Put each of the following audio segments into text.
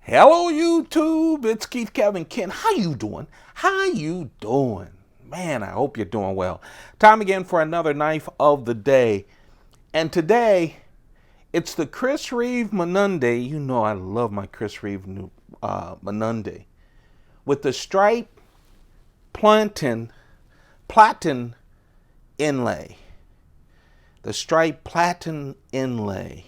Hello YouTube, it's Keith Kevin Ken. How you doing? How you doing? Man, I hope you're doing well. Time again for another knife of the day. And today, it's the Reeve Mnandi. You know I love my Reeve Mnandi. With the stripe Platan inlay. The stripe Platan inlay.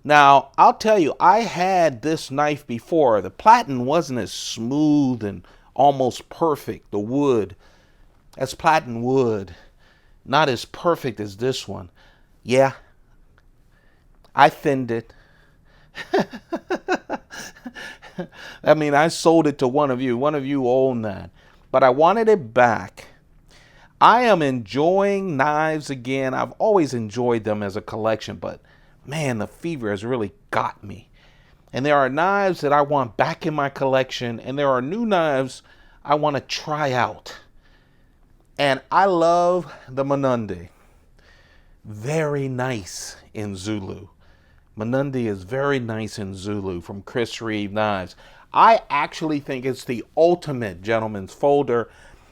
Now, I'll tell you, I had this knife before. The platen wasn't as smooth and almost perfect. The wood, as platen wood, not as perfect as this one. Yeah, I thinned it. I mean, I sold it to one of you. One of you owned that. But I wanted it back. I am enjoying knives again. I've always enjoyed them as a collection, but man, the fever has really got me. And there are knives that I want back in my collection, and there are new knives I want to try out. And I love the Mnandi. Very nice in Zulu. Mnandi is very nice in Zulu from Reeve Knives. I actually think it's the ultimate gentleman's folder.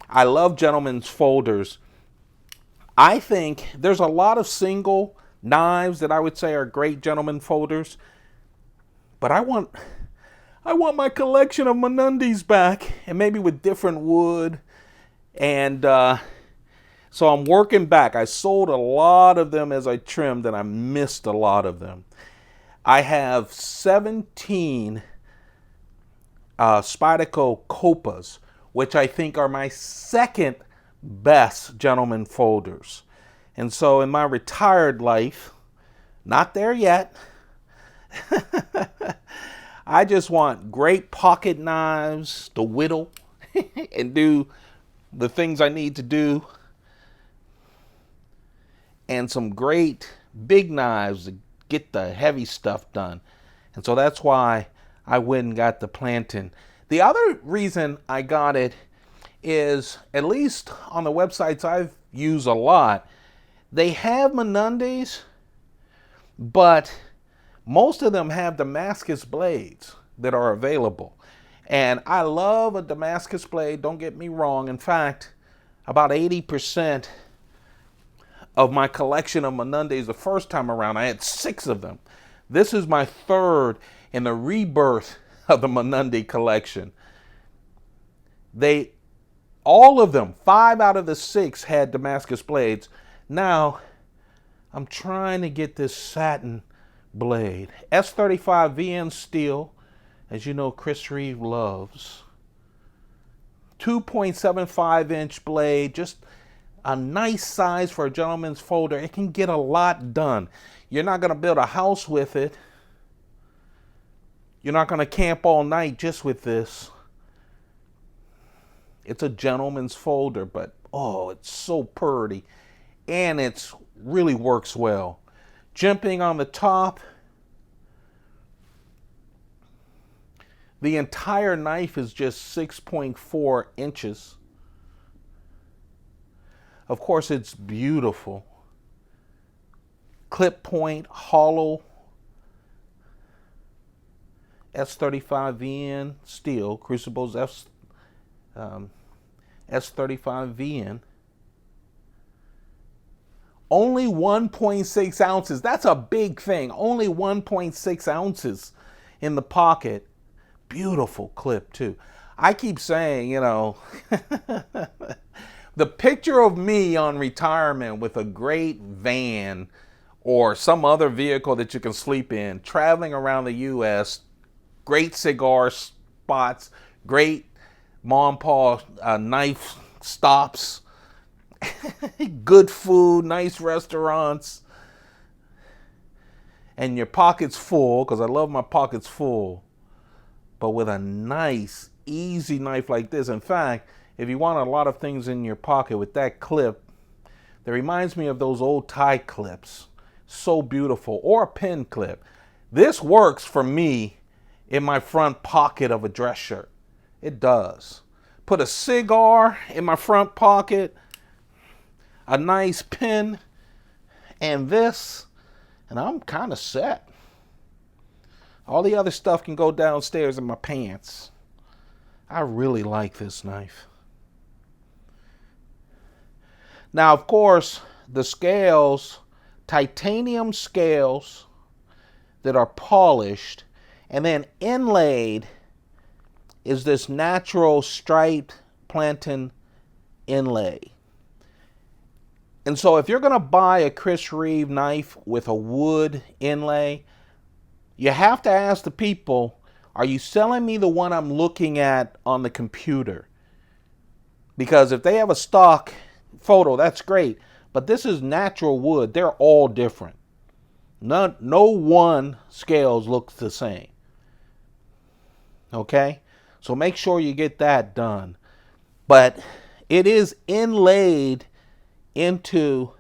I love gentleman's folders. I think there's a lot of single knives that I would say are great gentleman folders, but I want my collection of Mnandis back, and maybe with different wood. And so I'm working back. I sold a lot of them as I trimmed, and I missed a lot of them. I have 17 Spyderco Copas, which I think are my second best gentleman folders. And so in my retired life, not there yet, I just want great pocket knives to whittle and do the things I need to do, and some great big knives to get the heavy stuff done. And so that's why I went and got the Platan. The other reason I got it is, at least on the websites I've used a lot, they have Mnandis, but most of them have Damascus blades that are available. And I love a Damascus blade, don't get me wrong. In fact, about 80% of my collection of Mnandis the first time around, I had 6 of them. This is my third in the rebirth of the Mnandi collection. All of them, 5 out of the 6 had Damascus blades. Now, I'm trying to get this satin blade. S35 VN steel, as you know, Reeve loves. 2.75 inch blade, just a nice size for a gentleman's folder. It can get a lot done. You're not going to build a house with it. You're not going to camp all night just with this. It's a gentleman's folder, but oh, it's so pretty. And it really works well. Jimping on the top. The entire knife is just 6.4 inches. Of course, it's beautiful. Clip point, hollow. S35 VN steel, Crucible's S35 VN. Only 1.6 ounces. That's a big thing. Only 1.6 ounces in the pocket. Beautiful clip, too. I keep saying, you know, the picture of me on retirement with a great van or some other vehicle that you can sleep in, traveling around the U.S., great cigar spots, great mom and pa knife stops, good food, nice restaurants, and your pocket's full, because I love my pockets full, but with a nice, easy knife like this. In fact, if you want a lot of things in your pocket with that clip, that reminds me of those old tie clips. So beautiful. Or a pin clip. This works for me in my front pocket of a dress shirt. It does. Put a cigar in my front pocket, a nice pin, and this, and I'm kind of set. All the other stuff can go downstairs in my pants. I really like this knife. Now, of course, the scales, titanium scales that are polished, and then inlaid is this natural striped Platan inlay. And so if you're going to buy a Chris Reeve knife with a wood inlay, you have to ask the people, are you selling me the one I'm looking at on the computer? Because if they have a stock photo, that's great. But this is natural wood. They're all different. No one scales looks the same. Okay? So make sure you get that done. But it is inlaid into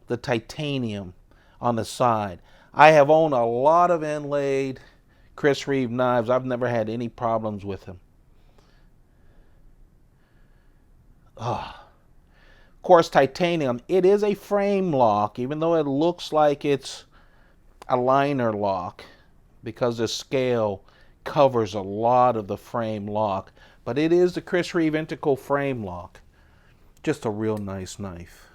the titanium on the side. I have owned a lot of inlaid Chris Reeve knives. I've never had any problems with them. Of course, titanium, it is a frame lock, even though it looks like it's a liner lock, because the scale covers a lot of the frame lock. But it is the Chris Reeve Integral frame lock. Just a real nice knife.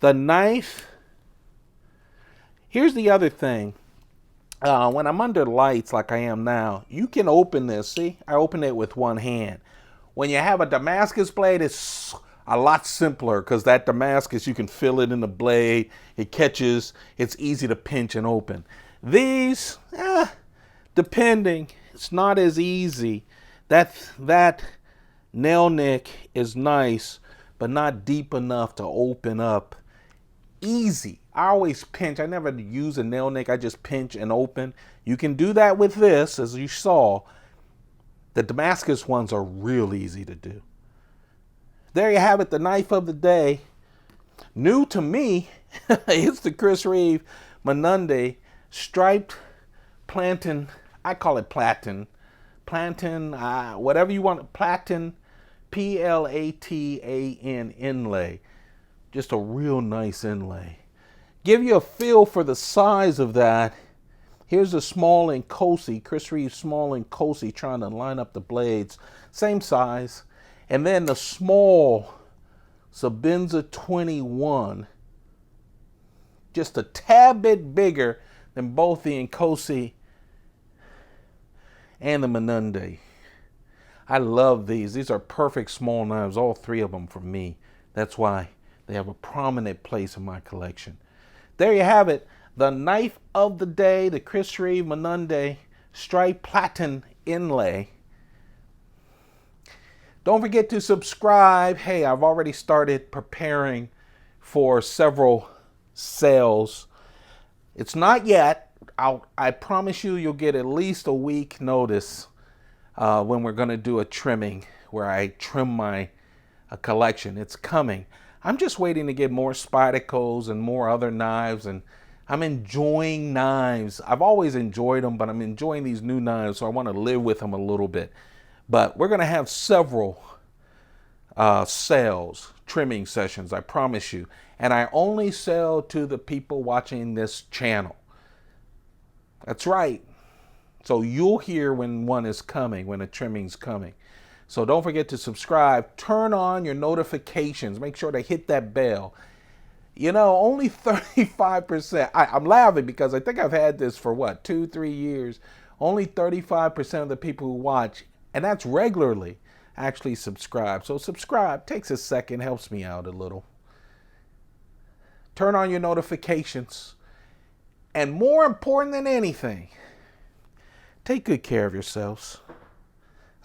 The knife, here's the other thing. When I'm under lights like I am now, you can open this. See, I open it with one hand. When you have a Damascus blade, it's a lot simpler because that Damascus, you can feel it in the blade. It catches. It's easy to pinch and open. These, depending, it's not as easy. That nail nick is nice, but not deep enough to open up easy. I always pinch. I never use a nail nick. I just pinch and open. You can do that with this, as you saw. The Damascus ones are real easy to do. There you have it, the knife of the day. New to me, it's the Chris Reeve Mnandi striped Platan. I call it Platan. Platan, whatever you want. Platan, Platan inlay. Just a real nice inlay. Give you a feel for the size of that. Here's a small and Cosi, Chris Reeve small and Cosi, trying to line up the blades. Same size. And then the small Sabenza 21, just a tad bit bigger than both the Inkosi and the Mnandi. I love these. These are perfect small knives, all three of them for me. That's why they have a prominent place in my collection. There you have it. The knife of the day, the Chris Reeve Mnandi striped Platan inlay. Don't forget to subscribe. Hey, I've already started preparing for several sales. It's not yet. I promise you, you'll get at least a week notice when we're going to do a trimming where I trim my collection. It's coming. I'm just waiting to get more Spydercos and more other knives, and I'm enjoying knives. I've always enjoyed them, but I'm enjoying these new knives, so I want to live with them a little bit. But we're going to have several sales, trimming sessions, I promise you. And I only sell to the people watching this channel. That's right. So you'll hear when one is coming, when a trimming's coming. So don't forget to subscribe. Turn on your notifications. Make sure to hit that bell. You know, only 35%. I'm laughing because I think I've had this for what, 2-3 years. Only 35% of the people who watch, and that's regularly, actually subscribe. So subscribe. Takes a second. Helps me out a little. Turn on your notifications. And more important than anything, take good care of yourselves.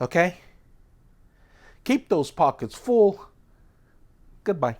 Okay? Keep those pockets full. Goodbye.